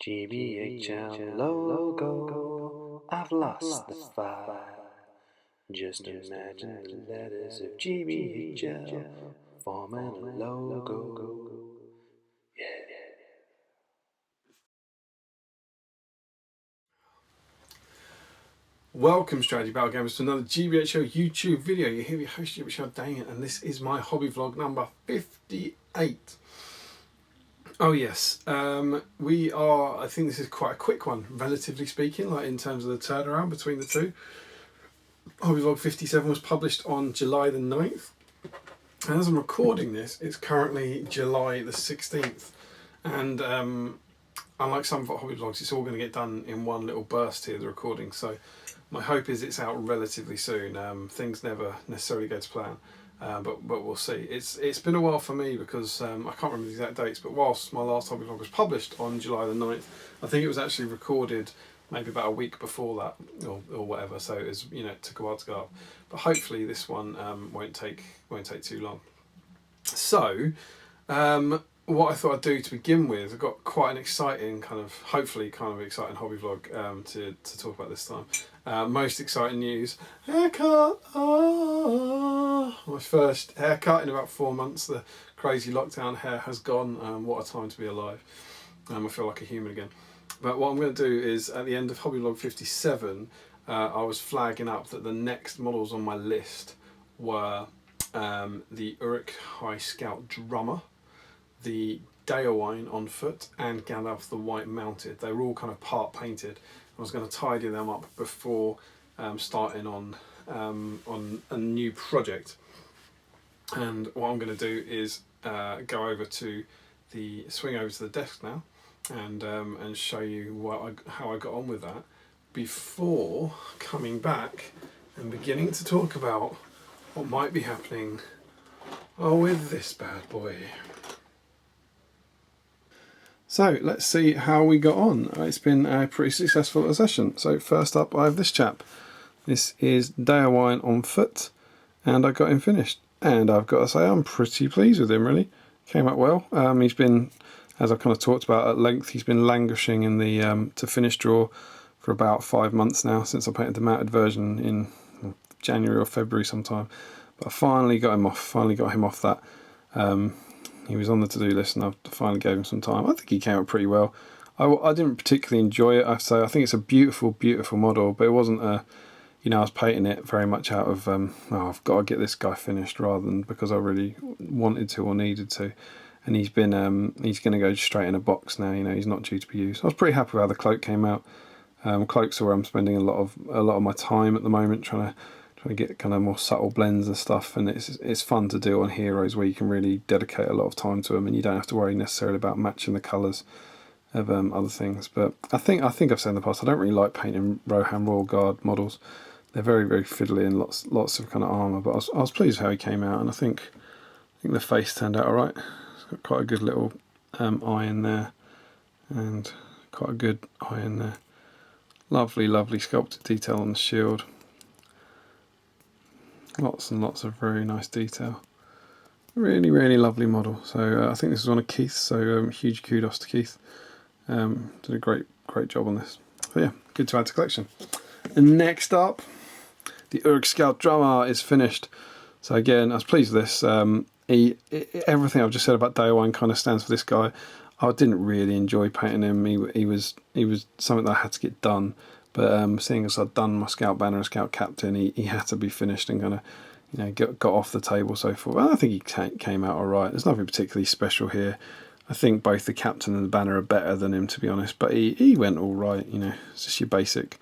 GBHL logo, I've lost the fight. Just imagine the letters of GBHL forming a logo. Yeah. Welcome, Strategy Battle Gamers, to another GBHL YouTube video. You're here with your host, GBHL Damian, and this is my hobby vlog number 58. Oh yes, we are, I think this is quite a quick one, relatively speaking, like in terms of the turnaround between the two. Hobby vlog 57 was published on July the 9th, and as I'm recording this, it's currently July the 16th, and unlike some hobby vlogs, it's all going to get done in one little burst here, the recording, so my hope is it's out relatively soon. Things never necessarily go to plan, but we'll see. It's been a while for me because I can't remember the exact dates, but whilst my last hobby vlog was published on July the 9th, I think it was actually recorded maybe about a week before that or whatever, so it was, it took a while to go up. But hopefully this one won't take too long. So what I thought I'd do to begin with, I've got quite an exciting hopefully exciting hobby vlog to talk about this time. Most exciting news, haircut! My first haircut in about 4 months. The crazy lockdown hair has gone. What a time to be alive. I feel like a human again. But what I'm going to do is, at the end of hobby vlog 57, I was flagging up that the next models on my list were the Uruk-hai Scout Drummer, the Deorwine on foot, and Gandalf the White mounted. They were all kind of part painted. I was going to tidy them up before starting on a new project. And what I'm going to do is swing over to the desk now and show you how I got on with that before coming back and beginning to talk about what might be happening with this bad boy. So let's see how we got on. It's been a pretty successful session. So first up, I have this chap. This is Deorwine on foot, and I got him finished. And I've got to say, I'm pretty pleased with him, really. Came out well. He's been, as I've kind of talked about at length, he's been languishing in the to finish drawer for about 5 months now, since I painted the mounted version in January or February sometime. But I finally got him off that. He was on the to-do list, and I finally gave him some time. I think he came out pretty well. I didn't particularly enjoy it, I have to say. I think it's a beautiful, beautiful model, but it wasn't I was painting it very much out of, I've got to get this guy finished, rather than because I really wanted to or needed to. And he's been, he's going to go straight in a box now. He's not due to be used. I was pretty happy with how the cloak came out. Cloaks are where I'm spending a lot of my time at the moment, trying to get kind of more subtle blends and stuff, and it's fun to do on heroes where you can really dedicate a lot of time to them, and you don't have to worry necessarily about matching the colours of other things. But I think I've said in the past, I don't really like painting Rohan Royal Guard models. They're very, very fiddly and lots of kind of armour. But I was pleased with how he came out, and I think the face turned out all right. It's got quite a good little eye in there, and quite a good eye in there. Lovely, lovely sculpted detail on the shield. Lots and lots of very nice detail. Really, really lovely model. So I think this is one of Keith's, so huge kudos to Keith. Did a great job on this. So yeah, good to add to collection. And next up, the Uruk Scout Drummer is finished. So again, I was pleased with this. Everything I've just said about Deorwine kind of stands for this guy. I didn't really enjoy painting him. He was something that I had to get done. But seeing as I'd done my Scout Banner and Scout Captain, he had to be finished and kind of, got off the table, so forth. Well, I think he came out all right. There's nothing particularly special here. I think both the Captain and the Banner are better than him, to be honest. But he went all right. It's just your basic,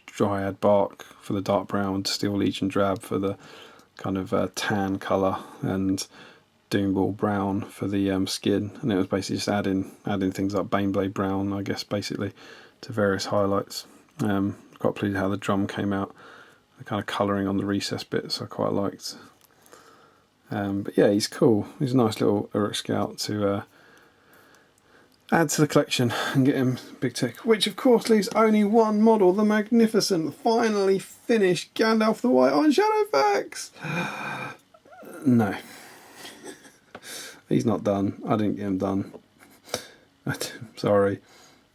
Dryad bark for the dark brown, Steel Legion drab for the kind of tan colour, and Doomball brown for the skin. And it was basically just adding things like Baneblade brown, I guess, basically, to various highlights. Quite pleased how the drum came out, the kind of colouring on the recess bits I quite liked. But yeah, he's cool. He's a nice little Uruk Scout to add to the collection and get him big tick. Which of course leaves only one model, the magnificent, finally finished Gandalf the White on Shadowfax. No, he's not done. I didn't get him done. Sorry.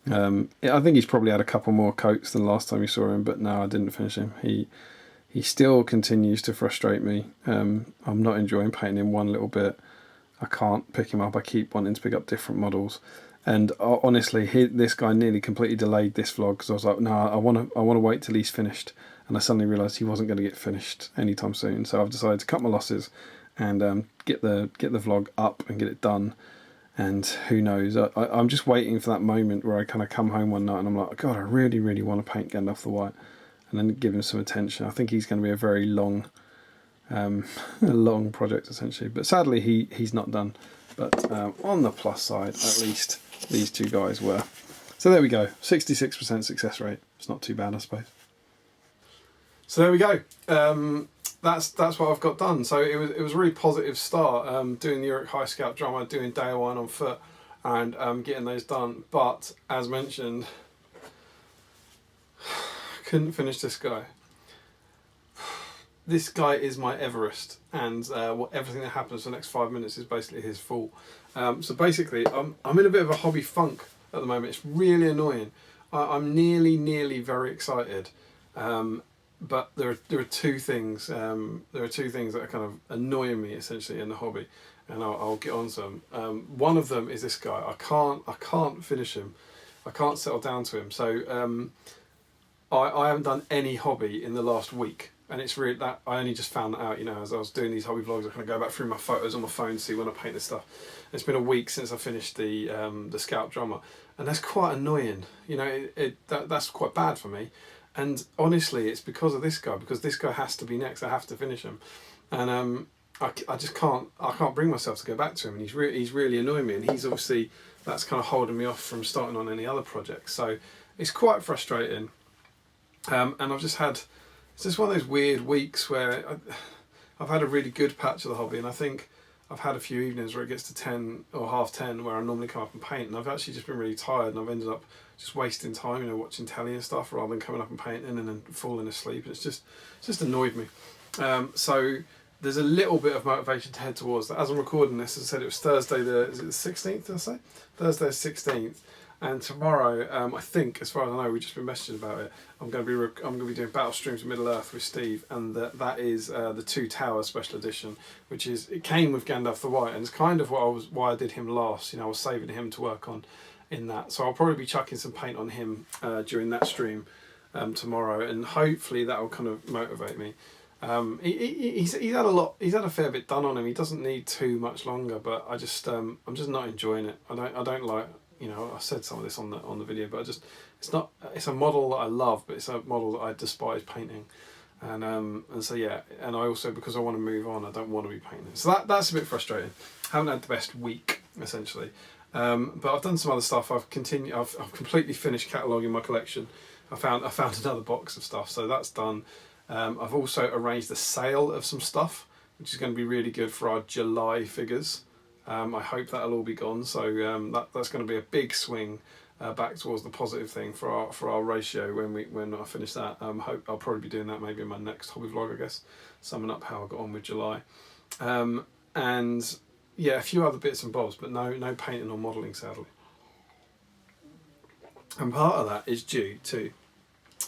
I think he's probably had a couple more coats than last time you saw him, but no, I didn't finish him. He still continues to frustrate me. I'm not enjoying painting him one little bit. I can't pick him up. I keep wanting to pick up different models. And honestly, this guy nearly completely delayed this vlog because I was like, no, I want to wait till he's finished. And I suddenly realised he wasn't going to get finished anytime soon. So I've decided to cut my losses and get the vlog up and get it done. And who knows, I'm just waiting for that moment where I kind of come home one night and I'm like, God, I really, really want to paint Gandalf the White, and then give him some attention. I think he's going to be a very long, a long project essentially. But sadly, he's not done. But on the plus side, at least these two guys were. So there we go, 66% success rate. It's not too bad, I suppose. So there we go. That's what I've got done. So it was a really positive start. Doing the Uruk-hai Scout drummer, doing Deorwine on foot, and getting those done. But as mentioned, couldn't finish this guy. This guy is my Everest, and everything that happens for the next 5 minutes is basically his fault. So basically, I'm in a bit of a hobby funk at the moment. It's really annoying. I'm nearly very excited. But there are two things. There are two things that are kind of annoying me essentially in the hobby, and I'll get on to them. One of them is this guy. I can't finish him. I can't settle down to him. So I haven't done any hobby in the last week, and it's really that I only just found that out. You know, as I was doing these hobby vlogs, I kind of go back through my photos on my phone to see when I paint this stuff. It's been a week since I finished the Scout drummer, and that's quite annoying. You know, that's quite bad for me. And honestly, it's because of this guy, because this guy has to be next. I have to finish him, and I just can't. I can't bring myself to go back to him, and he's really annoying me. And he's obviously that's kind of holding me off from starting on any other projects. So it's quite frustrating. And I've just had it's just one of those weird weeks where I've had a really good patch of the hobby, and I think I've had a few evenings where it gets to 10 or half 10 where I normally come up and paint, and I've actually just been really tired, and I've ended up just wasting time, you know, watching telly and stuff rather than coming up and painting and then falling asleep. It's just annoyed me. So there's a little bit of motivation to head towards that. As I'm recording this, as I said, it was Thursday is it the 16th, did I say? Thursday the 16th. And tomorrow, I think, as far as I know, we've just been messaging about it. I'm going to be doing Battle Streams of Middle Earth with Steve, and that is the Two Towers Special Edition, it came with Gandalf the White, and it's kind of why I did him last. You know, I was saving him to work on in that, so I'll probably be chucking some paint on him during that stream tomorrow, and hopefully that will kind of motivate me. He's had a fair bit done on him. He doesn't need too much longer, but I'm just not enjoying it. I don't like. You know, I said some of this on the video, but it's a model that I love, but it's a model that I despise painting, and so yeah, and I also, because I want to move on, I don't want to be painting. So that's a bit frustrating. Haven't had the best week essentially, but I've done some other stuff. I've completely finished cataloguing my collection. I found another box of stuff, so that's done. I've also arranged a sale of some stuff, which is going to be really good for our July figures. I hope that'll all be gone, so that's going to be a big swing back towards the positive thing for our ratio when I finish that. Hope I'll probably be doing that maybe in my next hobby vlog, I guess, summing up how I got on with July, and yeah, a few other bits and bobs, but no painting or modelling, sadly. And part of that is due to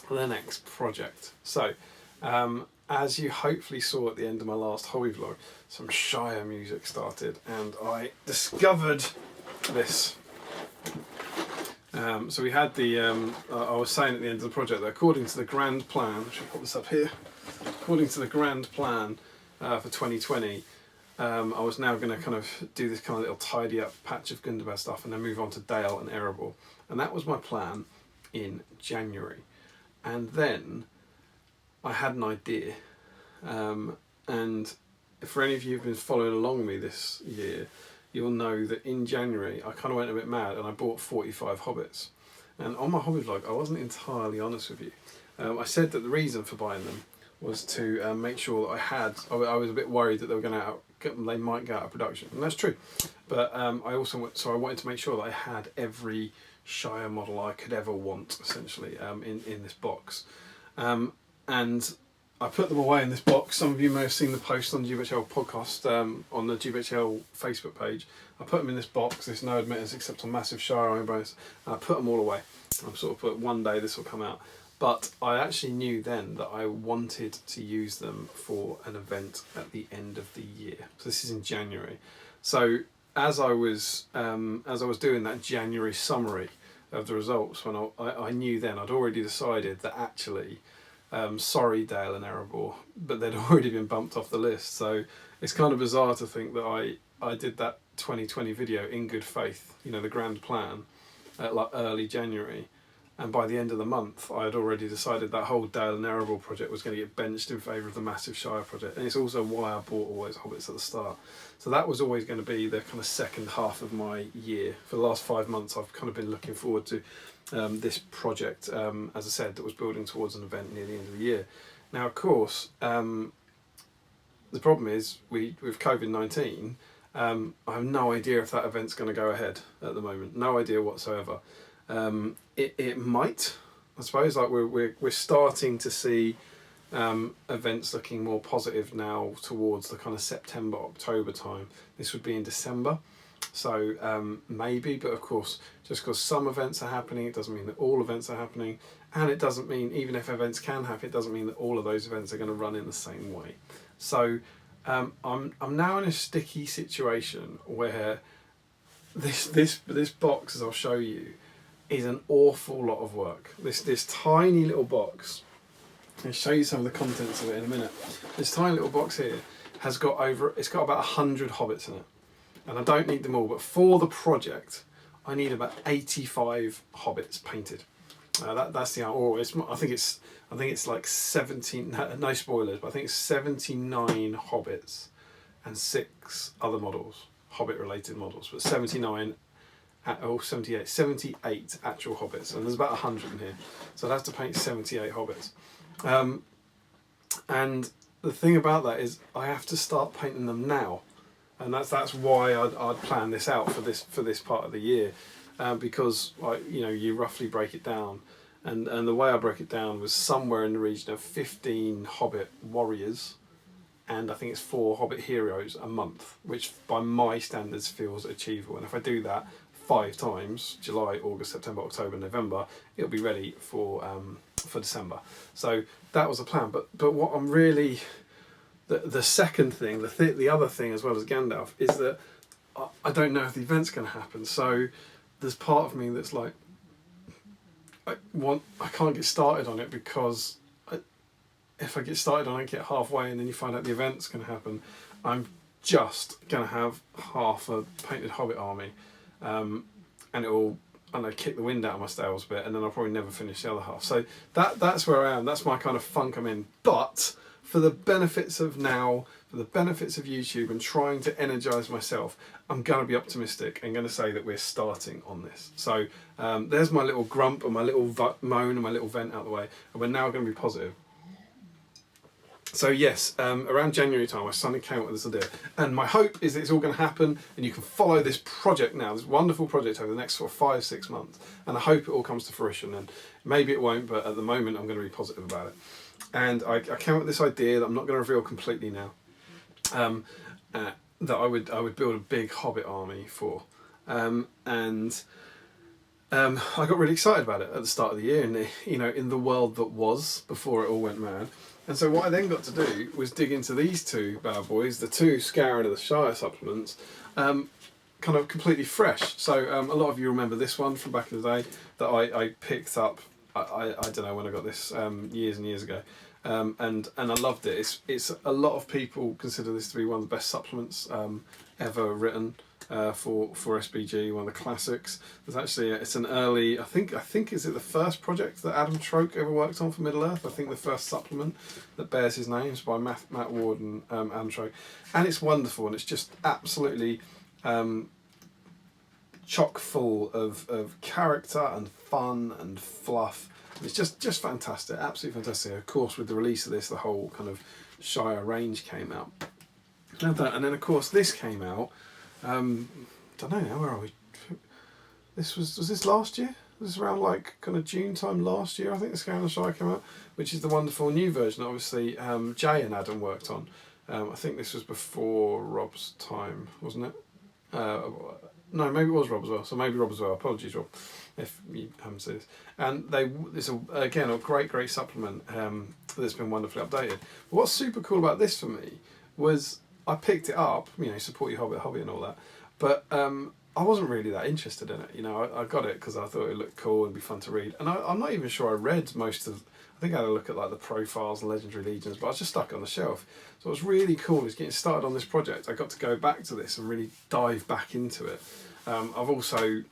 the next project. So as you hopefully saw at the end of my last hobby vlog, some Shire music started, and I discovered this. So we had I was saying at the end of the project that according to the grand plan, I should put this up here, according to the grand plan for 2020, I was now going to kind of do this kind of little tidy up patch of Gundabad stuff and then move on to Dale and Erebor. And that was my plan in January. And then I had an idea, and for any of you who've been following along with me this year, you'll know that in January I kind of went a bit mad and I bought 45 Hobbits. And on my hobby vlog, I wasn't entirely honest with you. I said that the reason for buying them was to make sure that I was a bit worried that they might go out of production, and that's true. But I wanted to make sure that I had every Shire model I could ever want, essentially, in this box. And I put them away in this box. Some of you may have seen the post on GBHL podcast on the GBHL Facebook page. I put them in this box. There's no emitters except on massive Shire iron bonus, and I put them all away. I'm sort of put one day this will come out. But I actually knew then that I wanted to use them for an event at the end of the year. So this is in January. So as I was doing that January summary of the results, when I knew then I'd already decided that actually, sorry Dale and Erebor, but they'd already been bumped off the list. So it's kind of bizarre to think that I did that 2020 video in good faith, you know, the grand plan, at like early January. And by the end of the month, I had already decided that whole Dale and Erebor project was going to get benched in favour of the massive Shire project. And it's also why I bought all those Hobbits at the start. So that was always going to be the kind of second half of my year. For the last 5 months, I've kind of been looking forward to this project, as I said, that was building towards an event near the end of the year. Now, of course, the problem is, with COVID-19, I have no idea if that event's going to go ahead at the moment. No idea whatsoever. It might, I suppose. Like we're starting to see events looking more positive now towards the kind of September, October time. This would be in December, so maybe. But of course, just because some events are happening, it doesn't mean that all events are happening, and it doesn't mean, even if events can happen, it doesn't mean that all of those events are going to run in the same way. So I'm now in a sticky situation where this box, as I'll show you, is an awful lot of work. This tiny little box, I'll show you some of the contents of it in a minute. This tiny little box here has got it's got about 100 Hobbits in it. And I don't need them all, but for the project, I need about 85 Hobbits painted. That's the, or I think it's like 17, no spoilers, but I think it's 79 Hobbits and 6 other models, Hobbit related models, but 78 actual Hobbits, and there's about 100 in here, so I'd have to paint 78 Hobbits. And the thing about that is I have to start painting them now, and that's why I'd planned this out for this part of the year, because you roughly break it down, and the way I broke it down was somewhere in the region of 15 Hobbit warriors, and I think it's 4 Hobbit heroes a month, which by my standards feels achievable. And if I do that 5 times, July, August, September, October, November, it'll be ready for December. So that was the plan. But what I'm really, the second thing, the other thing as well as Gandalf, is that I don't know if the event's going to happen. So there's part of me that's like, I can't get started on it, because if I get started on it, get halfway, and then you find out the event's going to happen, I'm just going to have half a painted Hobbit army. And it'll, kick the wind out of my sails a bit, and then I'll probably never finish the other half. So that's where I am. That's my kind of funk I'm in. But for the benefits of now, for the benefits of YouTube and trying to energise myself, I'm going to be optimistic and going to say that we're starting on this. So there's my little grump and my little moan and my little vent out the way, and we're now going to be positive. So yes, around January time, I suddenly came up with this idea, and my hope is that it's all going to happen, and you can follow this project now, this wonderful project, over the next sort of 5-6 months, and I hope it all comes to fruition. And maybe it won't, but at the moment I'm going to be positive about it. And I came up with this idea that I'm not going to reveal completely now, that I would build a big Hobbit army for, and I got really excited about it at the start of the year, in the world that was before it all went mad. And so what I then got to do was dig into these 2 bad boys, the 2 Scarron of the Shire Supplements, kind of completely fresh. So a lot of you remember this one from back in the day that I picked up, I don't know when I got this, years and years ago. And I loved it. It's a lot of people consider this to be one of the best supplements ever written. For SBG, one of the classics. There's actually it's an early, I think is it the first project that Adam Troke ever worked on for Middle Earth. I think the first supplement that bears his name is by Matt Ward and Adam Troke, and it's wonderful, and it's just absolutely chock full of character and fun and fluff. It's just fantastic, absolutely fantastic. Of course, with the release of this, the whole kind of Shire range came out, and then of course this came out. Don't know now, where are we? This was this last year? this is around like kind of June time last year, I think the Scare and the Shire came out, which is the wonderful new version that obviously Jay and Adam worked on. I think this was before Rob's time, wasn't it? No, maybe it was Rob as well. So maybe Rob as well. Apologies, Rob, if you haven't seen this. And it's again a great supplement that's been wonderfully updated. But what's super cool about this for me was I picked it up. You know, support your hobby and all that. But I wasn't really that interested in it. You know, I got it because I thought it looked cool and be fun to read. And I'm not even sure I read most of. I think I had a look at like the profiles and legendary legions, but I just stuck it on the shelf. So what's really cool is getting started on this project. I got to go back to this and really dive back into it. I've also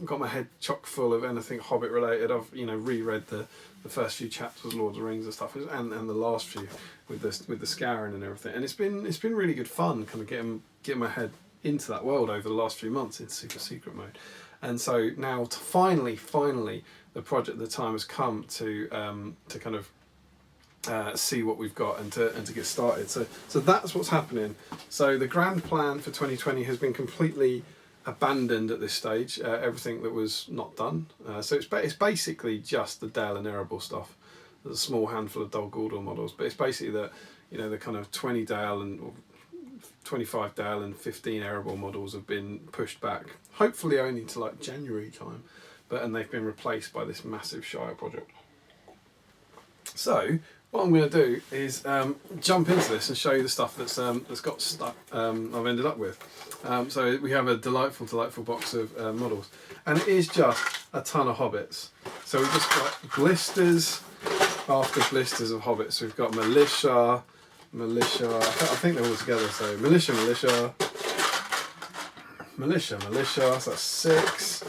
got my head chock full of anything Hobbit related. I've reread the first few chapters of Lord of the Rings and stuff, and the last few with the scouring and everything. And it's been really good fun, kind of getting my head into that world over the last few months in super secret mode. And so now finally the time has come to kind of see what we've got and to get started. So that's what's happening. So the grand plan for 2020 has been completely abandoned at this stage. Everything that was not done. So it's basically just the Dale and Erebor stuff. There's a small handful of Dol Guldur models, but it's basically the kind of 20 Dale and 25 Dale and 15 Erebor models have been pushed back. Hopefully only to like January time, and they've been replaced by this massive Shire project. So what I'm going to do is jump into this and show you the stuff that's got stuck. I've ended up with. So we have a delightful box of models, and it is just a ton of hobbits. So we've just got blisters after blisters of hobbits. So we've got militia. I think they're all together. So militia. So that's 6.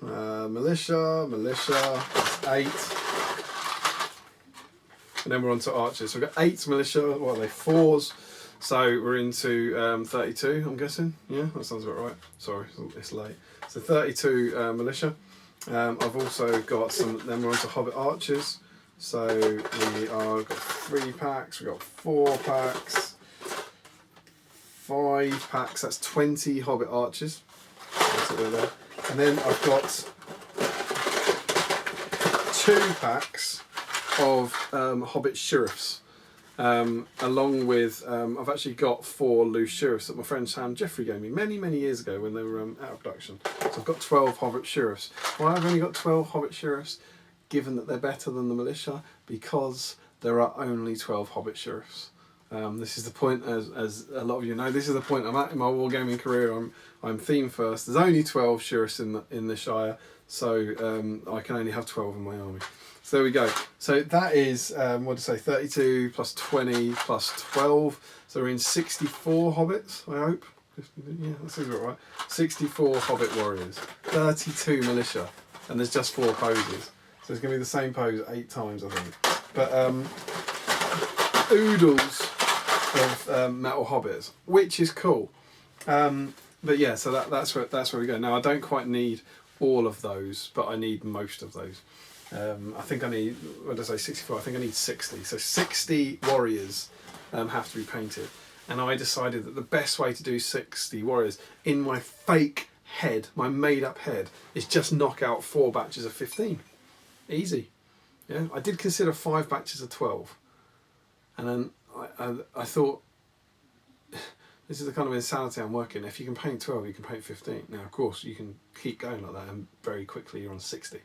Militia. That's 8. And then we're on to archers. So we've got 8 militia. What are they? 4s. So we're into 32. I'm guessing. Yeah, that sounds about right. Sorry, it's late. So 32 militia. I've also got some. Then we're on to Hobbit archers. So we are got 3 packs. We've got 4 packs. 5 packs. That's 20 Hobbit archers. That's it there. And then I've got 2 packs of Hobbit sheriffs, along with I've actually got 4 loose sheriffs that my friend Sam Jeffrey gave me many years ago when they were out of production. So I've got 12 Hobbit sheriffs. Why I've only got 12 Hobbit sheriffs, given that they're better than the militia? Because there are only 12 Hobbit sheriffs. This is the point, as a lot of you know, this is the point I'm at in my wargaming career. I'm theme first. There's only 12 sheriffs in the Shire, so I can only have 12 in my army. So there we go. So that is, 32 plus 20 plus 12. So we're in 64 hobbits, I hope. Yeah, that seems about right. 64 hobbit warriors, 32 militia, and there's just 4 poses. So it's going to be the same pose 8 times, I think. But oodles of metal hobbits, which is cool. But yeah, so that's where we go. Now I don't quite need all of those, but I need most of those. I think I need, what did I say, 64? I think I need 60. So 60 warriors have to be painted. And I decided that the best way to do 60 warriors in my fake head, my made up head, is just knock out 4 batches of 15. Easy. Yeah, I did consider 5 batches of 12. And then I thought, this is the kind of insanity I'm working. If you can paint 12, you can paint 15. Now, of course, you can keep going like that and very quickly you're on 60.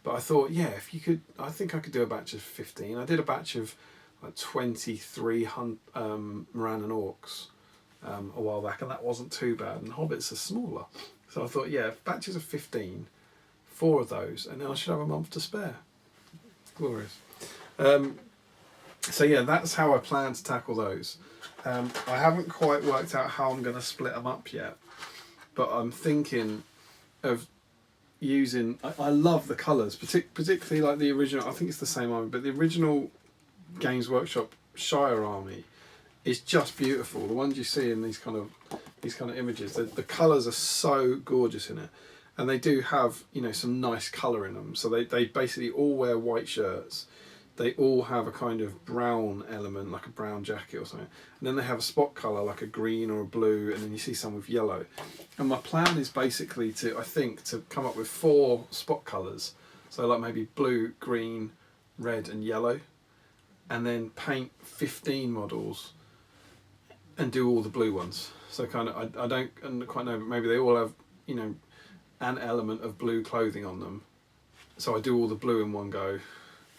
But I thought, yeah, if you could, I think I could do a batch of 15. I did a batch of like 23 Moran and Orcs a while back, and that wasn't too bad. And Hobbits are smaller. So I thought, yeah, batches of 15, 4 of those, and then I should have a month to spare. Glorious. So yeah, that's how I plan to tackle those. I haven't quite worked out how I'm going to split them up yet, but I'm thinking of using, I love the colours, particularly like the original, I think it's the same army, but the original Games Workshop Shire army is just beautiful. The ones you see in these kind of images, the colours are so gorgeous in it, and they do have, you know, some nice colour in them. So they basically all wear white shirts. they all have a kind of brown element, like a brown jacket or something. And then they have a spot colour, like a green or a blue, and then you see some with yellow. And my plan is basically to come up with 4 spot colours. So like maybe blue, green, red and yellow. And then paint 15 models and do all the blue ones. So kind of, I don't quite know, but maybe they all have, you know, an element of blue clothing on them. So I do all the blue in one go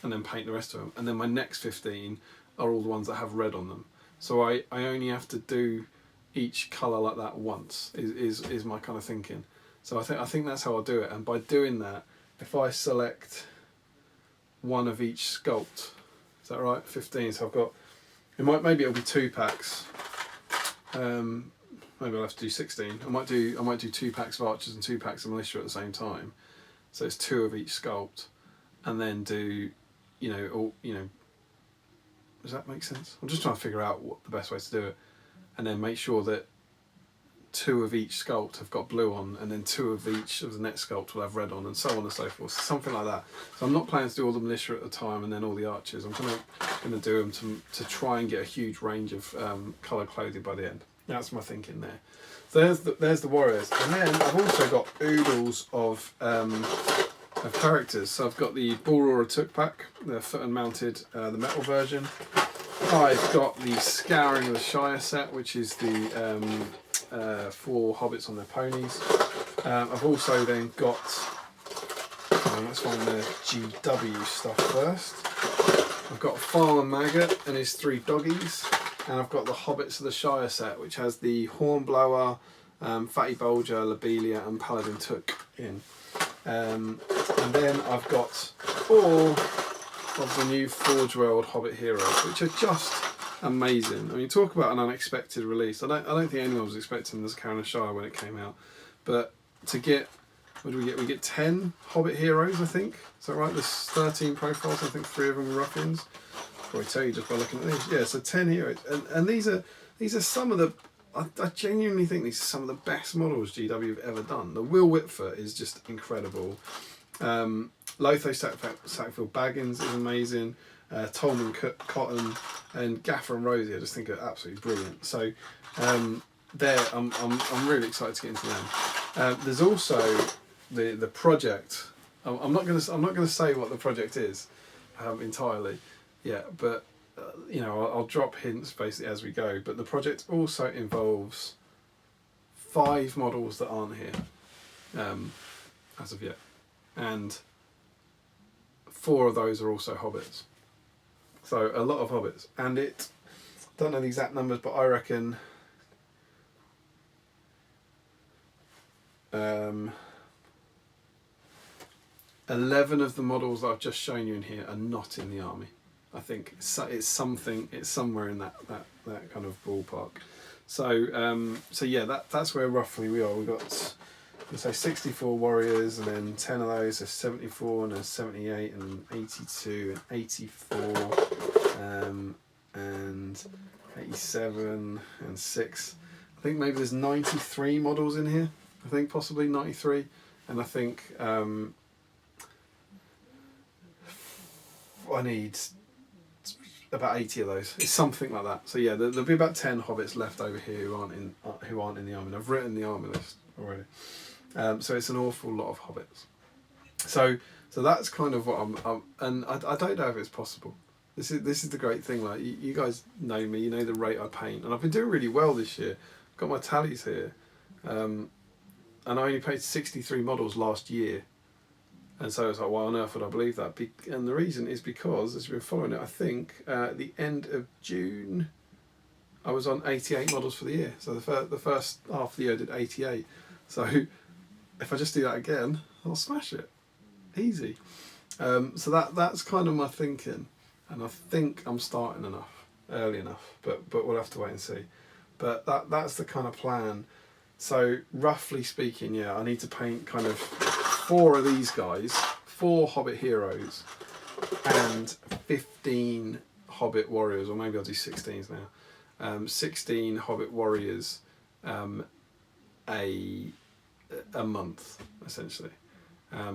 and then paint the rest of them. And then my next 15 are all the ones that have red on them. So I only have to do each colour like that once, is my kind of thinking. So I think that's how I'll do it. And by doing that, if I select one of each sculpt, is that right? 15, so I've got, maybe it'll be 2 packs. Maybe I'll have to do 16. I might do 2 packs of archers and 2 packs of militia at the same time. So it's 2 of each sculpt, and then do, does that make sense? I'm just trying to figure out what the best way to do it, and then make sure that 2 of each sculpt have got blue on, and then 2 of each of the next sculpt will have red on, and so on and so forth. Something like that. So I'm not planning to do all the militia at the time and then all the archers. I'm going to do them to try and get a huge range of colour clothing by the end. That's my thinking there. So there's the warriors, and then I've also got oodles of characters. So I've got the Bull Took pack, the foot and mounted, the metal version. I've got the Scouring of the Shire set, which is the 4 hobbits on their ponies. I've also then got, let's find the GW stuff first. I've got Farmer Maggot and his 3 doggies. And I've got the Hobbits of the Shire set, which has the Hornblower, Fatty Bulger, Lobelia and Paladin Took in. And then I've got 4 of the new Forge World Hobbit heroes, which are just amazing. I mean, talk about an unexpected release. I don't think anyone was expecting this Karen of Shire when it came out. But to get, what do we get? We get 10 Hobbit heroes, I think. Is that right? There's 13 profiles. I think 3 of them are ruffians. Probably tell you just by looking at these. Yeah, so 10 heroes, and these are some of the. I genuinely think these are some of the best models GW have ever done. The Will Whitford is just incredible. Lotho Sackville Baggins is amazing. Tolman Cotton and Gaffer and Rosie, I just think are absolutely brilliant. So I'm really excited to get into them. There's also the project. I'm not going to say what the project is entirely. Yeah, but I'll drop hints basically as we go. But the project also involves 5 models that aren't here as of yet, and 4 of those are also hobbits. So a lot of hobbits, and I don't know the exact numbers, but I reckon 11 of the models that I've just shown you in here are not in the army. I think it's somewhere in that kind of ballpark. So yeah, that's where roughly we are. We've got, let's say, 64 warriors, and then 10 of those are 74, and there's 78 and 82 and 84 and 87 and 6. I think maybe there's 93 models in here. I think possibly 93, and I think I need about 80 of those. It's something like that. So yeah, there'll be about 10 hobbits left over here who aren't in the army. And I've written the army list already. So it's an awful lot of hobbits. So that's kind of what and I don't know if it's possible. This is the great thing. Like you guys know me, you know the rate I paint, and I've been doing really well this year. I've got my tallies here, and I only painted 63 models last year. And so it's like, why on earth would I believe that? And the reason is because, as you've been following it, I think at the end of June, I was on 88 models for the year. So the first half of the year I did 88. So if I just do that again, I'll smash it. Easy. So that's kind of my thinking. And I think I'm starting early enough. But we'll have to wait and see. But that's the kind of plan. So roughly speaking, yeah, I need to paint kind of 4 of these guys, 4 Hobbit heroes, and 15 Hobbit warriors, or maybe I'll do 16s now. 16 Hobbit warriors a month, essentially,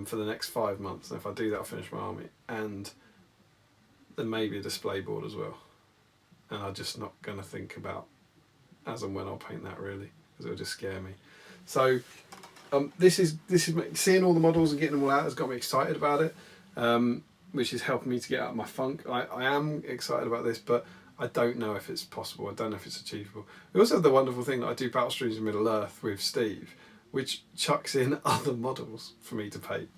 for the next 5 months. And if I do that, I'll finish my army. And then maybe a display board as well. And I'm just not going to think about as and when I'll paint that really, because it'll just scare me. So this is seeing all the models and getting them all out has got me excited about it, which is helping me to get out of my funk. I am excited about this, but I don't know if it's possible. I don't know if it's achievable. We also have the wonderful thing that I do Battle Streams in Middle Earth with Steve, which chucks in other models for me to paint.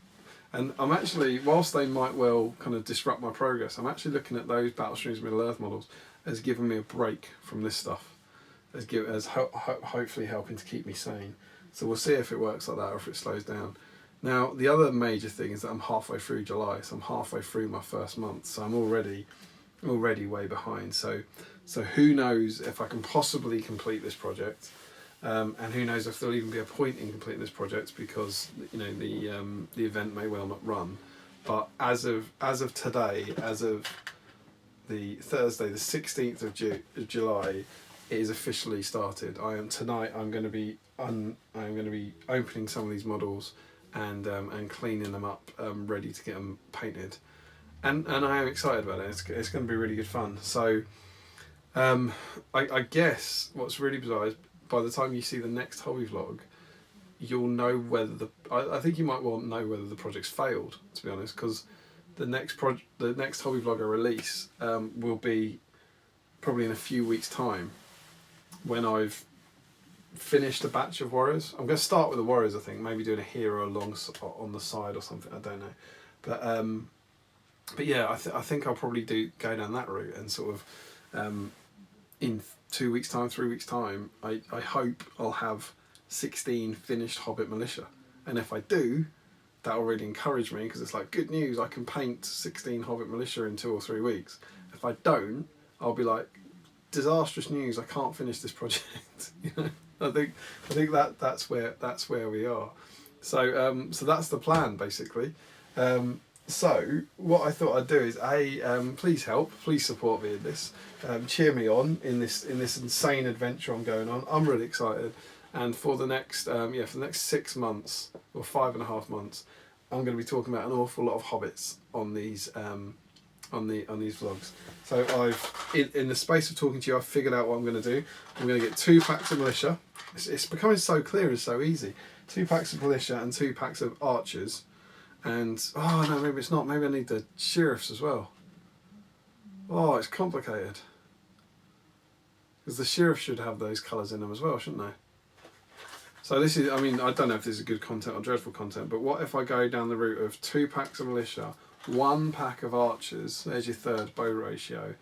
And I'm actually, whilst they might well kind of disrupt my progress, I'm actually looking at those Battle Streams Middle Earth models as giving me a break from this stuff, as hopefully helping to keep me sane. So we'll see if it works like that or if it slows down. Now, the other major thing is that I'm halfway through July, so I'm halfway through my first month, so I'm already way behind. So who knows if I can possibly complete this project, and who knows if there'll even be a point in completing this project, because the event may well not run. But as of today, as of the Thursday, the 16th of July, it is officially started. I'm going to be opening some of these models and cleaning them up, ready to get them painted, and I am excited about it. It's going to be really good fun. So I guess what's really bizarre is by the time you see the next hobby vlog, you'll know whether I think you might well know whether the project's failed, to be honest, because the next hobby vlog I release will be probably in a few weeks' time, when I've finished a batch of warriors. I'm going to start with the warriors, I think, maybe doing a hero on the side or something, I don't know, but yeah, I think I'll probably go down that route, and sort of in 2 weeks' time, 3 weeks' time, I hope I'll have 16 finished Hobbit militia, and if I do, that'll really encourage me, because it's like, good news, I can paint 16 Hobbit militia in 2 or 3 weeks. If I don't, I'll be like, disastrous news, I can't finish this project. I think that's where we are. So that's the plan, basically. So what I thought I'd do is please support me in this, cheer me on in this insane adventure I'm going on. I'm really excited, and for the next 6 months or 5.5 months, I'm going to be talking about an awful lot of hobbits on these vlogs. So I've in the space of talking to you, I've figured out what I'm going to do. I'm going to get 2 packs of militia. It's becoming so clear and so easy. 2 packs of militia and 2 packs of archers. And oh no, maybe it's not. Maybe I need the sheriffs as well. Oh, it's complicated, because the sheriff should have those colours in them as well, shouldn't they? So this is, I mean, I don't know if this is good content or dreadful content, but what if I go down the route of 2 packs of militia, 1 pack of archers, there's your third bow ratio,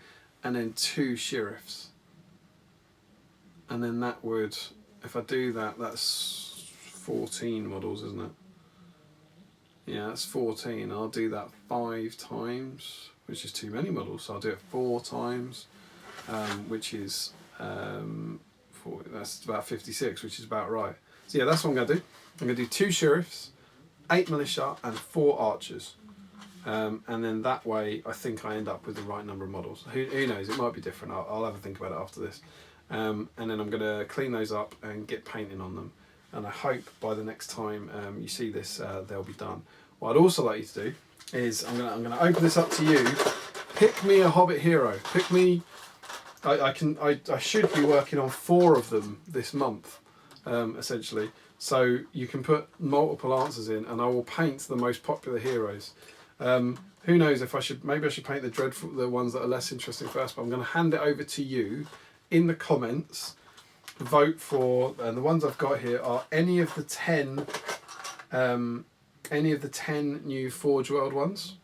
and then 2 sheriffs. And then that would, if I do that, that's 14 models, isn't it? Yeah, that's 14. I'll do that 5 times, which is too many models, so I'll do it 4 times, which is, that's about 56, which is about right. So yeah, that's what I'm going to do. I'm going to do 2 sheriffs, 8 militia, and 4 archers. And then that way, I think I end up with the right number of models. Who knows? It might be different. I'll have a think about it after this. And then I'm going to clean those up and get painting on them. And I hope by the next time you see this, they'll be done. What I'd also like you to do is I'm going to open this up to you. Pick me a Hobbit hero. Pick me. I should be working on 4 of them this month, essentially. So you can put multiple answers in, and I will paint the most popular heroes. Who knows if maybe I should paint the ones that are less interesting first. But I'm going to hand it over to you in the comments. Vote for, and the ones I've got here are any of the 10 new Forge World ones,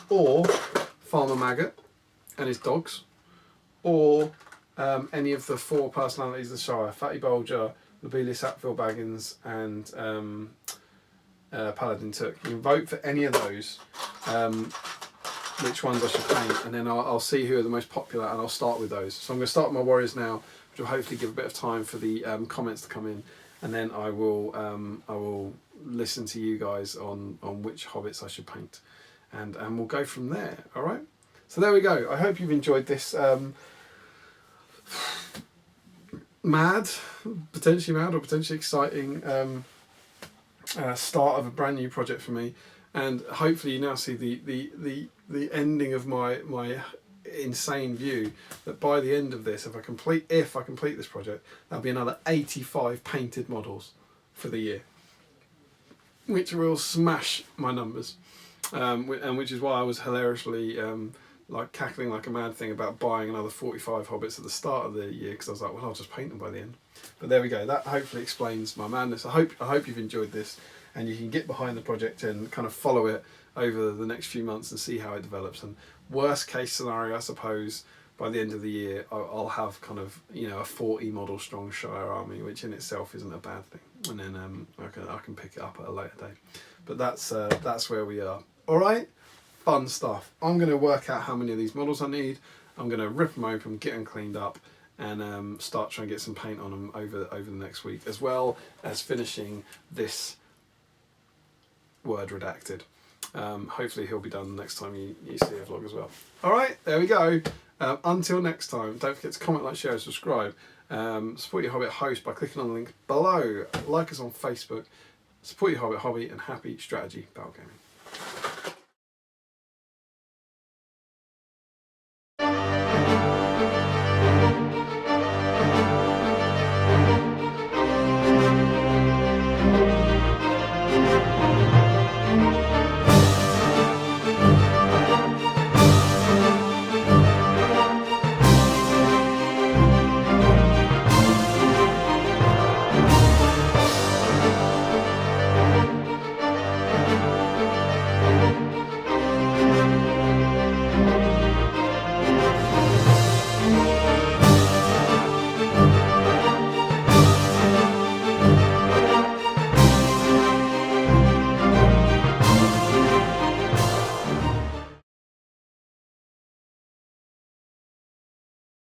or Farmer Maggot and his dogs, or any of the 4 personalities of the Shire: Fatty Bolger, Lobelia Sackville Baggins, and Paladin Took. You can vote for any of those, which ones I should paint, and then I'll see who are the most popular, and I'll start with those. So I'm going to start with my warriors now, which will hopefully give a bit of time for the comments to come in, and then I will listen to you guys on which hobbits I should paint, and we'll go from there. All right. So there we go. I hope you've enjoyed this potentially mad or potentially exciting start of a brand new project for me. And hopefully you now see the ending of my insane view that by the end of this, if I complete this project, there'll be another 85 painted models for the year, which will smash my numbers, and which is why I was hilariously like cackling like a mad thing about buying another 45 Hobbits at the start of the year, because I was like, well, I'll just paint them by the end. But there we go. That hopefully explains my madness. I hope you've enjoyed this, and you can get behind the project and kind of follow it over the next few months and see how it develops. And worst case scenario, I suppose, by the end of the year, I'll have kind of, you know, a 40 model strong Shire army, which in itself isn't a bad thing. And then I can pick it up at a later date. But that's where we are. All right, fun stuff. I'm going to work out how many of these models I need. I'm going to rip them open, get them cleaned up, and start trying to get some paint on them over the next week, as well as finishing this word redacted. Hopefully he'll be done next time you see a vlog as well. All right, there we go. Until next time, don't forget to comment, like, share, and subscribe. Support your Hobbit host by clicking on the link below. Like us on Facebook. Support your Hobbit hobby, and happy strategy battle gaming.